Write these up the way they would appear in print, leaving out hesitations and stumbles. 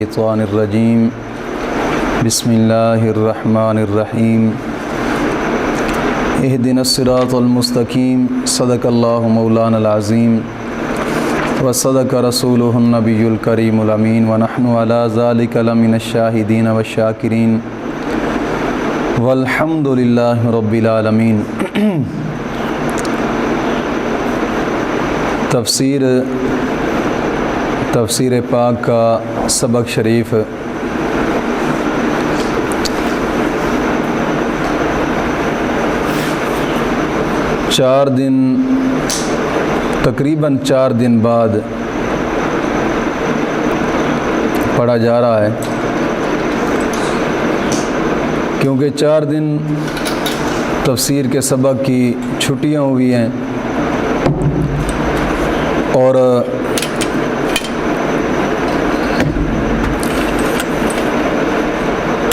الشیطان الرجیم بسم اللہ الرحمن الرحیم اہدنا الصراط المستقیم صدق اللہ مولانا العظیم وصدق رسولہ النبی الکریم الامین ونحن علی ذلک لمن الشاہدین والشاکرین والحمد للہ رب العالمین۔ تفسیر پاک کا سبق شریف تقریباً 4 دن بعد پڑھا جا رہا ہے، کیونکہ 4 دن تفسیر کے سبق کی چھٹیاں ہوئی ہیں اور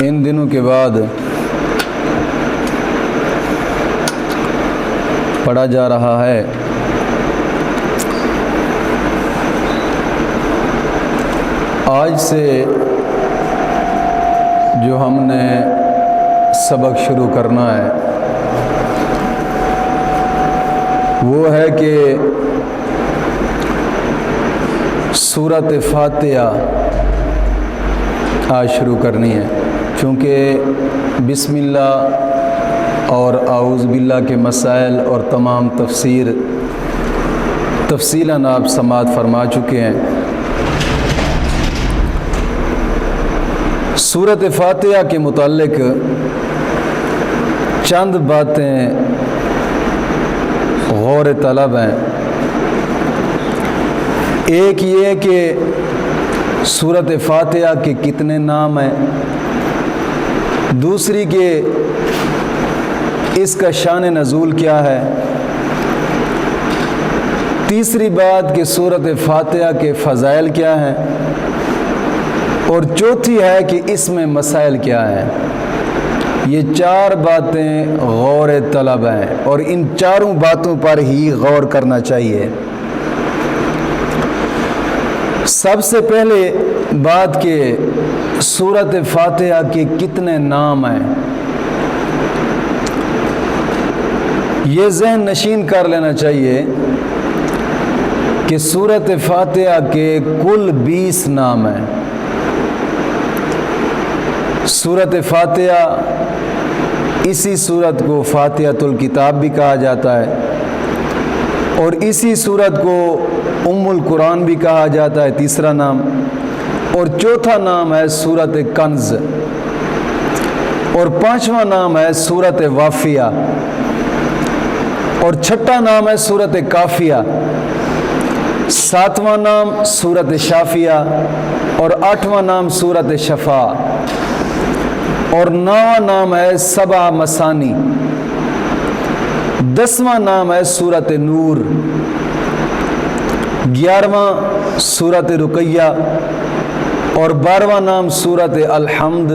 ان دنوں کے بعد پڑھا جا رہا ہے۔ آج سے جو ہم نے سبق شروع کرنا ہے وہ ہے کہ سورۃ فاتحہ آج شروع کرنی ہے، چونکہ بسم اللہ اور اعوذ باللہ کے مسائل اور تمام تفصیلاً آپ سماعت فرما چکے ہیں۔ سورۃ فاتحہ کے متعلق چند باتیں غور طلب ہیں۔ ایک یہ کہ سورۃ فاتحہ کے کتنے نام ہیں، دوسری کہ اس کا شان نزول کیا ہے، تیسری بات کہ سورۃ فاتحہ کے فضائل کیا ہیں، اور چوتھی ہے کہ اس میں مسائل کیا ہیں۔ یہ 4 باتیں غور طلب ہیں اور ان چاروں باتوں پر ہی غور کرنا چاہیے۔ سب سے پہلے بات کہ سورۃ فاتحہ کے کتنے نام ہیں، یہ ذہن نشین کر لینا چاہیے کہ سورۃ فاتحہ کے کل 20 نام ہیں۔ سورۃ فاتحہ، اسی سورت کو فاتحۃ الکتاب بھی کہا جاتا ہے اور اسی سورت کو ام القرآن بھی کہا جاتا ہے، تیسرا نام، اور چوتھا نام ہے سورۃ کنز، اور 5واں نام ہے سورۃ وافیہ، اور 6واں نام ہے سورۃ کافیہ، 7واں نام سورۃ شافیہ، اور 8واں نام سورۃ شفاء، اور 9واں نام ہے سبع مثانی، 10واں نام ہے سورۃ نور، 11واں سورۃ رقیہ، اور 12واں نام سورۃ الحمد،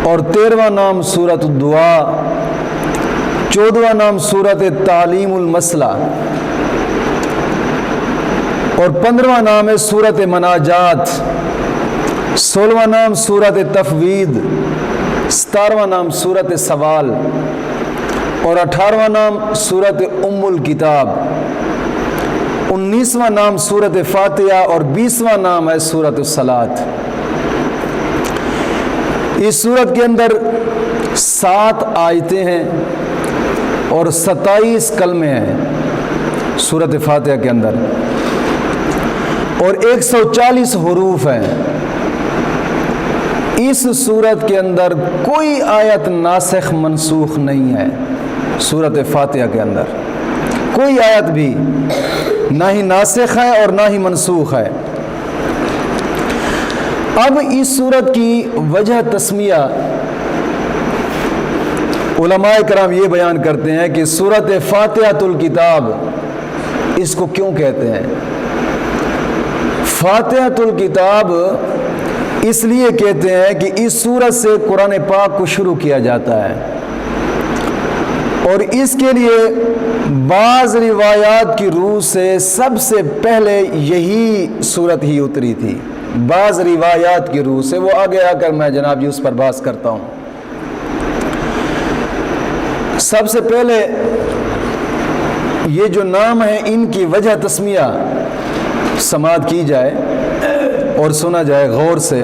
اور 13واں نام سورۃ الدعاء، 14واں نام سورۃ تعلیم المسئلہ، اور 15واں نام ہے سورۃ مناجات، 16واں نام سورۃ تفویض، 17واں نام سورۃ سوال، اور 18واں نام سورۃ ام الکتاب، 19واں نام سورۃ فاتحہ، اور 20واں نام ہے سورۃ الصلاۃ۔ اس سورت کے اندر 7 آیتیں ہیں اور 27 کلمے ہیں سورۃ فاتحہ کے اندر، اور 140 حروف ہیں۔ اس سورت کے اندر کوئی آیت ناسخ منسوخ نہیں ہے۔ سورۃ فاتحہ کے اندر کوئی آیت بھی نہ ہی ناسخ ہے اور نہ ہی منسوخ ہے۔ اب اس سورت کی وجہ تسمیہ علماء کرام یہ بیان کرتے ہیں کہ سورۃ فاتحۃ الکتاب اس کو کیوں کہتے ہیں۔ فاتحۃ الکتاب اس لیے کہتے ہیں کہ اس سورت سے قرآن پاک کو شروع کیا جاتا ہے، اور اس کے لیے بعض روایات کی روح سے سب سے پہلے یہی صورت ہی اتری تھی۔ بعض روایات کی روح سے، وہ آگے آ کر میں جناب جی اس پر بحث کرتا ہوں۔ سب سے پہلے یہ جو نام ہیں ان کی وجہ تسمیہ سماعت کی جائے اور سنا جائے غور سے۔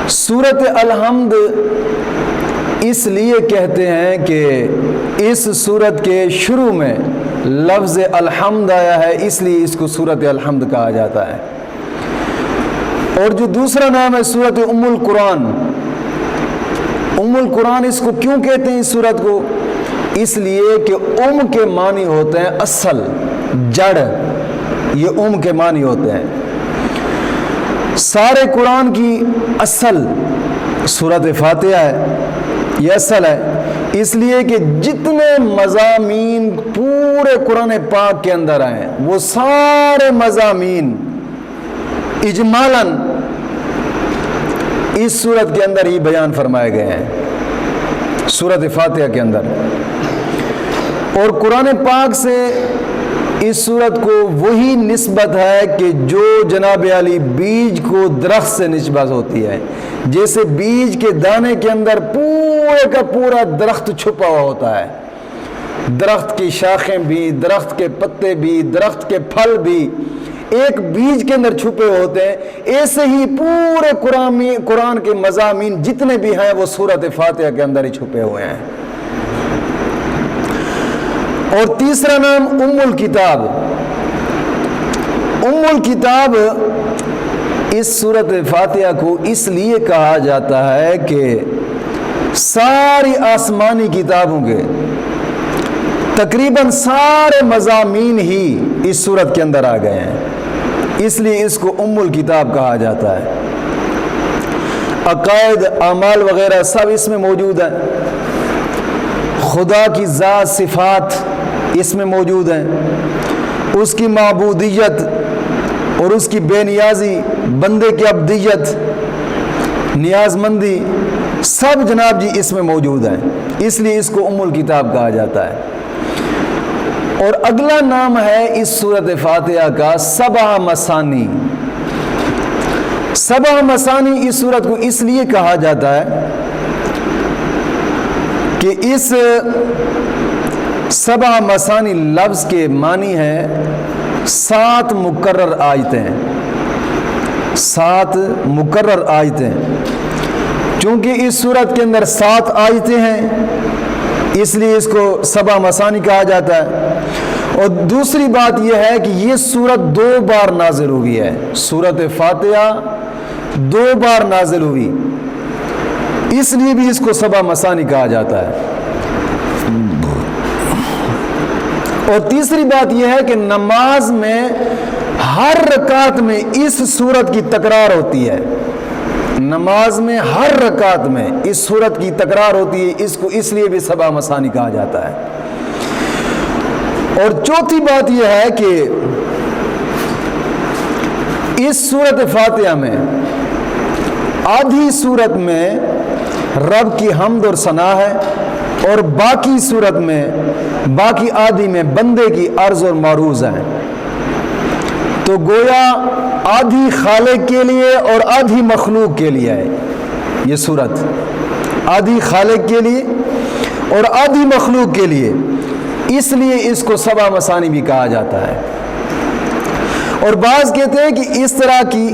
سورۃ الحمد اس لیے کہتے ہیں کہ اس سورت کے شروع میں لفظ الحمد آیا ہے، اس لیے اس کو سورۃ الحمد کہا جاتا ہے۔ اور جو دوسرا نام ہے سورۃ ام القرآن، ام القرآن اس کو کیوں کہتے ہیں اس سورت کو؟ اس لیے کہ ام کے معنی ہوتے ہیں اصل، جڑ، یہ ام کے معنی ہوتے ہیں۔ سارے قرآن کی اصل سورۃ فاتحہ ہے، یہ اصل ہے، اس لیے کہ جتنے مضامین پورے قرآن پاک کے اندر آئے ہیں وہ سارے مضامین اجمالاً اس سورت کے اندر ہی بیان فرمائے گئے ہیں، سورۃ فاتحہ کے اندر۔ اور قرآن پاک سے اس سورت کو وہی نسبت ہے کہ جو جناب علی بیج کو درخت سے نسبت ہوتی ہے، جیسے بیج کے دانے کے اندر پورے کا پورا درخت چھپا ہوا ہوتا ہے، درخت کی شاخیں بھی، درخت کے پتے بھی، درخت کے پھل بھی ایک بیج کے اندر چھپے ہوتے ہیں، ایسے ہی پورے قرآن کے مضامین جتنے بھی ہیں وہ سورۃ فاتحہ کے اندر ہی چھپے ہوئے ہیں۔ اور تیسرا نام ام الکتاب، ام الکتاب اس سورۃ فاتحہ کو اس لیے کہا جاتا ہے کہ ساری آسمانی کتابوں کے تقریباً سارے مضامین ہی اس سورت کے اندر آ گئے ہیں، اس لیے اس کو ام الکتاب کہا جاتا ہے۔ عقائد، اعمال وغیرہ سب اس میں موجود ہیں، خدا کی ذات، صفات اس میں موجود ہیں، اس کی معبودیت اور اس کی بے نیازی، بندے کی عبدیت، نیاز مندی، سب جناب جی اس میں موجود ہیں، اس لیے اس کو ام الکتاب کہا جاتا ہے۔ اور اگلا نام ہے اس سورۃ فاتحہ کا سبع مثانی۔ سبع مثانی اس سورت کو اس لیے کہا جاتا ہے کہ اس سبع مثانی لفظ کے معنی ہے 7 مکرر آیتیں، 7 مکرر آیتیں۔ چونکہ اس سورت کے اندر 7 آیتیں ہیں اس لیے اس کو سبع مثانی کہا جاتا ہے۔ اور دوسری بات یہ ہے کہ یہ سورت 2 بار نازل ہوئی ہے، سورۃ فاتحہ 2 بار نازل ہوئی، اس لیے بھی اس کو سبع مثانی کہا جاتا ہے۔ اور تیسری بات یہ ہے کہ نماز میں ہر رکعت میں اس سورت کی تکرار ہوتی ہے، نماز میں ہر رکعت میں اس سورت کی تکرار ہوتی ہے، اس کو اس لیے بھی سبع مثانی کہا جاتا ہے۔ اور چوتھی بات یہ ہے کہ اس سورۃ فاتحہ میں آدھی سورت میں رب کی حمد اور ثنا ہے، اور باقی صورت میں، باقی آدھی میں بندے کی عرض اور معروض ہیں۔ تو گویا آدھی خالق کے لیے اور آدھی مخلوق کے لیے ہے یہ صورت، آدھی خالق کے لیے اور آدھی مخلوق کے لیے، اس لیے اس کو سبع مثانی بھی کہا جاتا ہے۔ اور بعض کہتے ہیں کہ اس طرح کی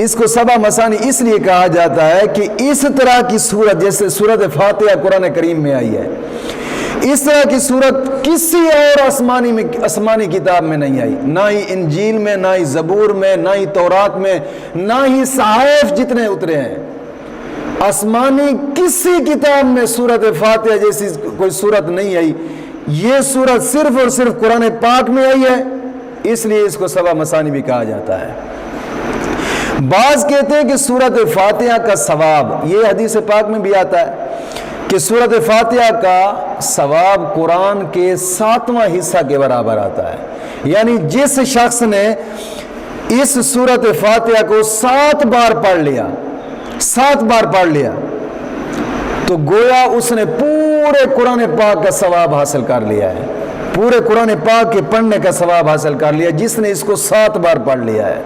اس کو سبع مثانی اس لیے کہا جاتا ہے کہ اس طرح کی صورت جیسے سورۃ فاتحہ قرآن کریم میں آئی ہے، اس طرح کی صورت کسی اور آسمانی کتاب میں نہیں آئی، نہ ہی انجیل میں، نہ ہی زبور میں، نہ ہی تورات میں، نہ ہی صحائف جتنے اترے ہیں، آسمانی کسی کتاب میں سورۃ فاتحہ جیسی کوئی صورت نہیں آئی۔ یہ صورت صرف اور صرف قرآن پاک میں آئی ہے، اس لیے اس کو سبع مثانی بھی کہا جاتا ہے۔ بعض کہتے ہیں کہ سورۃ فاتحہ کا ثواب، یہ حدیث پاک میں بھی آتا ہے کہ سورۃ فاتحہ کا ثواب قرآن کے 7واں حصہ کے برابر آتا ہے، یعنی جس شخص نے اس سورۃ فاتحہ کو 7 بار پڑھ لیا، 7 بار پڑھ لیا، تو گویا اس نے پورے قرآن پاک کا ثواب حاصل کر لیا ہے، پورے قرآن پاک کے پڑھنے کا ثواب حاصل کر لیا جس نے اس کو 7 بار پڑھ لیا ہے۔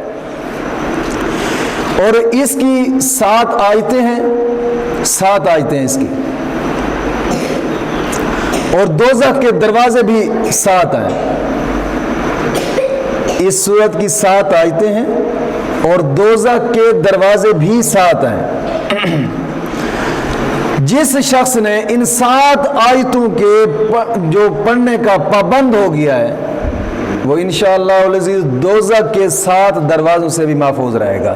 اور اس کی 7 آیتیں ہیں، 7 آیتیں اس کی، اور دوزخ کے دروازے بھی 7 ہیں۔ اس سورت کی 7 آیتیں ہیں اور دوزخ کے دروازے بھی 7 ہیں۔ جس شخص نے ان 7 آیتوں کے جو پڑھنے کا پابند ہو گیا ہے وہ انشاءاللہ العزیز دوزخ کے 7 دروازوں سے بھی محفوظ رہے گا۔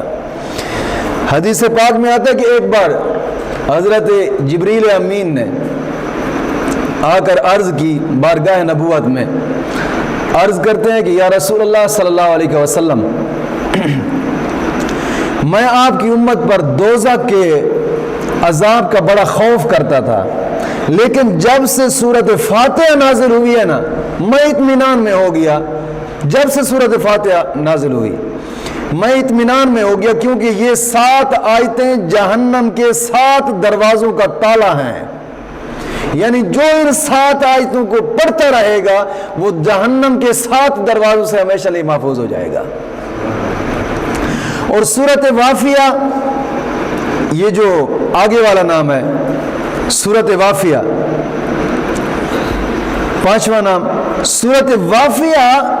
حدیث پاک میں آتا ہے کہ ایک بار حضرت جبریل امین نے آ کر عرض کی بارگاہ نبوت میں، عرض کرتے ہیں کہ یا رسول اللہ صلی اللہ علیہ وسلم، میں آپ کی امت پر دوزخ کے عذاب کا بڑا خوف کرتا تھا، لیکن جب سے سورۃ فاتحہ نازل ہوئی ہے نا میں اطمینان میں ہو گیا۔ جب سے سورۃ فاتحہ نازل ہوئی میں اطمینان میں ہو گیا، کیونکہ یہ 7 آیتیں جہنم کے 7 دروازوں کا تالا ہیں۔ یعنی جو ان 7 آیتوں کو پڑھتا رہے گا وہ جہنم کے 7 دروازوں سے ہمیشہ لیے محفوظ ہو جائے گا۔ اور سورۃ واقعہ، یہ جو آگے والا نام ہے سورۃ واقعہ، 5واں نام سورۃ واقعہ۔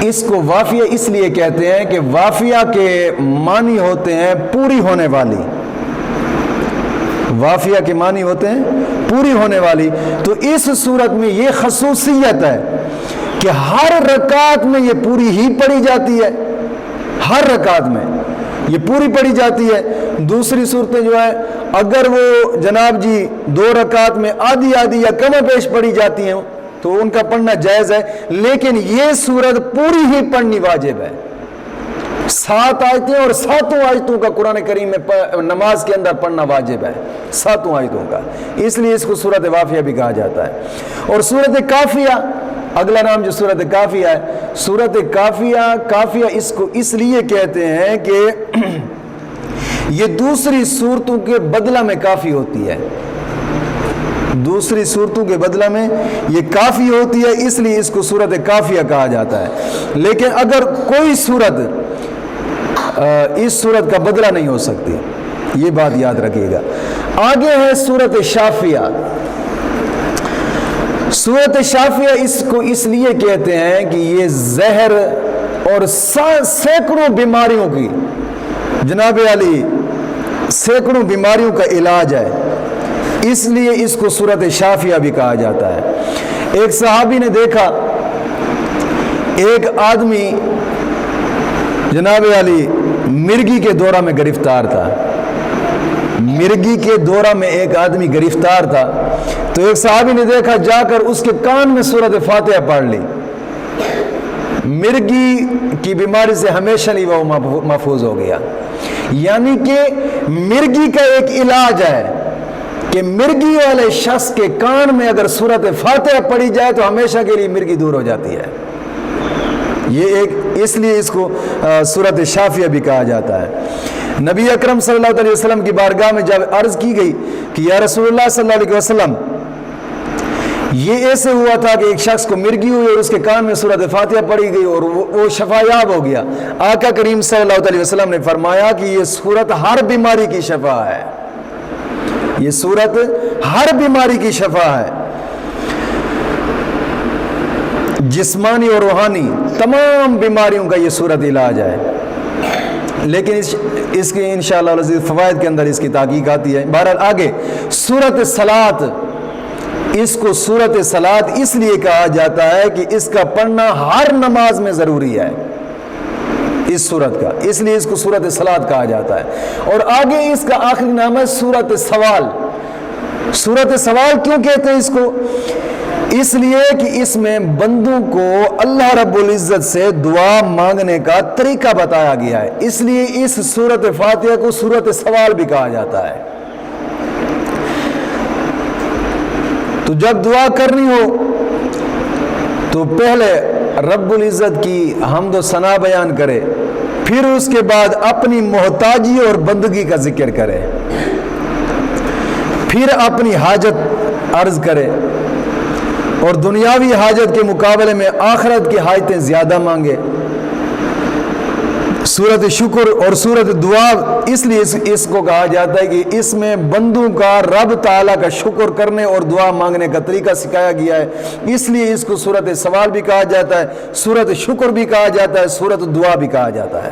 اس کو واقعہ اس لیے کہتے ہیں کہ واقعہ کے معنی ہوتے ہیں پوری ہونے والی، واقعہ کے معنی ہوتے ہیں پوری ہونے والی۔ تو اس صورت میں یہ خصوصیت ہے کہ ہر رکعت میں یہ پوری ہی پڑھی جاتی ہے، ہر رکعت میں یہ پوری پڑھی جاتی ہے۔ دوسری صورتیں جو ہیں اگر وہ جناب جی 2 رکعت میں آدھی آدھی یا کم و بیش پڑھی جاتی ہیں تو ان کا پڑھنا جائز ہے، لیکن یہ سورت پوری ہی پڑھنی واجب ہے۔ 7 آیتیں اور 7 آیتوں کا قرآن کریم میں نماز کے اندر پڑھنا واجب ہے، 7 آیتوں کا، اس لیے اس کو سورۃ واقعہ بھی کہا جاتا ہے۔ اور سورۃ کافیہ، اگلا نام جو سورۃ کافیہ ہے، سورۃ کافیہ اس کو اس لیے کہتے ہیں کہ یہ دوسری صورتوں کے بدلہ میں کافی ہوتی ہے، دوسری صورتوں کے بدلہ میں یہ کافی ہوتی ہے، اس لیے اس کو سورۃ کافیہ کہا جاتا ہے۔ لیکن اگر کوئی صورت اس صورت کا بدلہ نہیں ہو سکتی، یہ بات یاد رکھیے گا۔ آگے ہے سورۃ شافیہ۔ سورۃ شافیہ اس کو اس لیے کہتے ہیں کہ یہ زہر اور سینکڑوں بیماریوں کی، جناب علی سینکڑوں بیماریوں کا علاج ہے، اس لیے اس کو سورۃ شافیہ بھی کہا جاتا ہے۔ ایک صحابی نے دیکھا ایک آدمی جناب علی مرگی کے دورہ میں گرفتار تھا، مرگی کے دورہ میں ایک آدمی گرفتار تھا، تو ایک صحابی نے دیکھا، جا کر اس کے کان میں سورۃ فاتحہ پڑھ لی، مرگی کی بیماری سے ہمیشہ نہیں وہ محفوظ ہو گیا۔ یعنی کہ مرگی کا ایک علاج ہے کہ مرگی والے شخص کے کان میں اگر سورۃ فاتحہ پڑھی جائے تو ہمیشہ کے لیے مرگی دور ہو جاتی ہے۔ یہ ایک، اس لیے اس کو سورۃ شافیہ بھی کہا جاتا ہے۔ نبی اکرم صلی اللہ علیہ وسلم کی بارگاہ میں جب عرض کی گئی کہ یا رسول اللہ صلی اللہ علیہ وسلم، یہ ایسے ہوا تھا کہ ایک شخص کو مرگی ہوئی اور اس کے کان میں سورۃ فاتحہ پڑھی گئی اور وہ شفا یاب ہو گیا، آقا کریم صلی اللہ علیہ وسلم نے فرمایا کہ یہ سورت ہر بیماری کی شفا ہے، یہ سورت ہر بیماری کی شفا ہے، جسمانی اور روحانی تمام بیماریوں کا یہ سورت علاج ہے۔ لیکن اس کے انشاءاللہ العزیز فوائد کے اندر اس کی تحقیق آتی ہے۔ بہرحال آگے سورۃ صلاۃ، اس کو سورۃ صلاۃ اس لیے کہا جاتا ہے کہ اس کا پڑھنا ہر نماز میں ضروری ہے، اس سورت کا، اس لیے اس کو سورۃ صلاۃ کہا جاتا ہے۔ اور آگے اس کا آخری نام ہے سورۃ سوال۔ سورۃ سوال کیوں کہتے ہیں اس کو؟ اس لیے کہ اس میں بندوں کو اللہ رب العزت سے دعا مانگنے کا طریقہ بتایا گیا ہے، اس لیے اس سورۃ فاتحہ کو سورۃ سوال بھی کہا جاتا ہے۔ تو جب دعا کرنی ہو تو پہلے رب العزت کی حمد و ثنا بیان کرے، پھر اس کے بعد اپنی محتاجی اور بندگی کا ذکر کرے، پھر اپنی حاجت عرض کرے اور دنیاوی حاجت کے مقابلے میں آخرت کی حاجتیں زیادہ مانگے۔ سورت شکر اور سورت دعا اس لیے اس کو کہا جاتا ہے کہ اس میں بندوں کا رب تعالیٰ کا شکر کرنے اور دعا مانگنے کا طریقہ سکھایا گیا ہے، اس لیے اس کو سورت سوال بھی کہا جاتا ہے، سورت شکر بھی کہا جاتا ہے، سورت دعا بھی کہا جاتا ہے۔